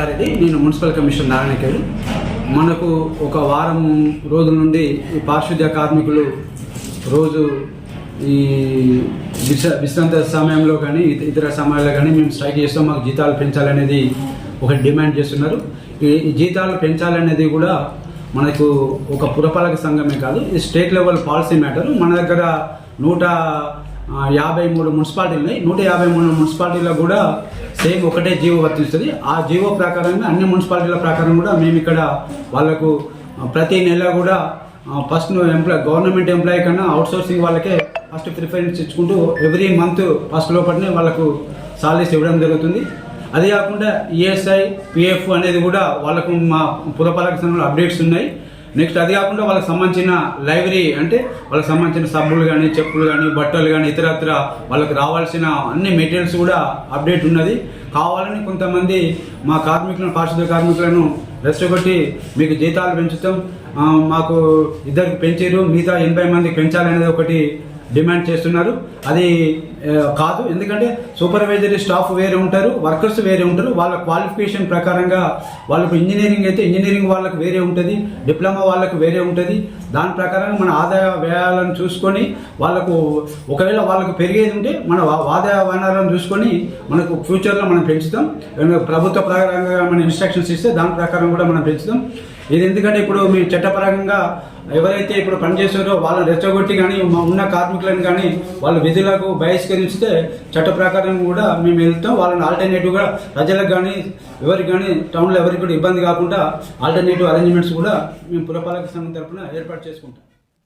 మల్లారెడ్డి, నేను municipal commissioner Narayankhed. మనకు ఒక వారం రోజుల నుండి ఈ పారిశుద్ధ్య కార్మికులు రోజు ఈ విశ్రాంతి సమయంలో కానీ ఇతర సమయాల్లో కానీ మేము స్ట్రైక్ చేస్తాం, మాకు జీతాలు పెంచాలనేది ఒక డిమాండ్ చేస్తున్నారు. ఈ జీతాలు పెంచాలనేది కూడా మనకు ఒక పురపాలక సంఘమే కాదు, ఇది స్టేట్ లెవెల్ పాలసీ మ్యాటర్. మన దగ్గర 153 మున్సిపాలిటీలు ఉన్నాయి. 153 మున్సిపాలిటీలో కూడా సేమ్ ఒకటే జీవో వర్తిస్తుంది. ఆ జీవో ప్రకారంగా అన్ని మున్సిపాలిటీల ప్రకారం కూడా మేము ఇక్కడ వాళ్ళకు ప్రతి నెల కూడా ఫస్ట్ గవర్నమెంట్ ఎంప్లాయీ కన్నా అవుట్సోర్సింగ్ వాళ్ళకే ఫస్ట్ ప్రిఫరెన్స్ ఇచ్చుకుంటూ ఎవ్రీ మంత్ ఫస్ట్ లోపలనే వాళ్ళకు సాలరీస్ ఇవ్వడం జరుగుతుంది. అదే కాకుండా ఈఎస్ఐ, పిఎఫ్ అనేది కూడా వాళ్ళకు మా పురపాలక సంఘంలో అప్డేట్స్ ఉన్నాయి. నెక్స్ట్ అది కాకుండా వాళ్ళకి సంబంధించిన లైబ్రరీ, అంటే వాళ్ళకి సంబంధించిన సబ్బులు కానీ, చెప్పులు కానీ, బట్టలు కానీ, ఇతరత్ర వాళ్ళకి రావాల్సిన అన్ని మెటీరియల్స్ కూడా అప్డేట్ ఉన్నది. కావాలని కొంతమంది మా కార్మికులను, పారిశుద్ధ్య కార్మికులను రెచ్చగొట్టి మీకు జీతాలు పెంచుతాం, మాకు ఇద్దరికి పెంచారు, మిగతా 80 మందికి పెంచాలనేది ఒకటి డిమాండ్ చేస్తున్నారు. అది కాదు, ఎందుకంటే సూపర్వైజరీ స్టాఫ్ వేరే ఉంటారు, వర్కర్స్ వేరే ఉంటారు. వాళ్ళ క్వాలిఫికేషన్ ప్రకారంగా వాళ్ళకు ఇంజనీరింగ్ అయితే ఇంజనీరింగ్ వాళ్ళకు వేరే ఉంటుంది, డిప్లొమా వాళ్ళకు వేరే ఉంటుంది. దాని ప్రకారంగా మన ఆదాయ వ్యయాలను చూసుకొని వాళ్ళకు ఒకవేళ వాళ్ళకు పెరిగేది ఉంటే మన ఆదాయ వనరులను చూసుకొని మనకు ఫ్యూచర్లో మనం పెంచుతాం. ప్రభుత్వ ప్రకారంగా మన ఇన్స్ట్రక్షన్స్ ఇస్తే దాని ప్రకారం కూడా మనం పెంచుతాం. ఇది ఎందుకంటే ఇప్పుడు మీ చట్టపరంగా ఎవరైతే ఇప్పుడు పనిచేస్తారో వాళ్ళని రెచ్చగొట్టి కానీ ఉన్న కార్మికులను కానీ వాళ్ళ విధులకు బహిష్కరిస్తే చట్ట ప్రకారం కూడా మేము వెళ్తాం. వాళ్ళని ఆల్టర్నేటివ్గా ప్రజలకు కానీ ఎవరికి కానీ టౌన్లో ఎవరికి కూడా ఇబ్బంది కాకుండా ఆల్టర్నేటివ్ అరేంజ్మెంట్స్ కూడా మేము పురపాలక సంఘం తరఫున ఏర్పాటు చేసుకుంటాం.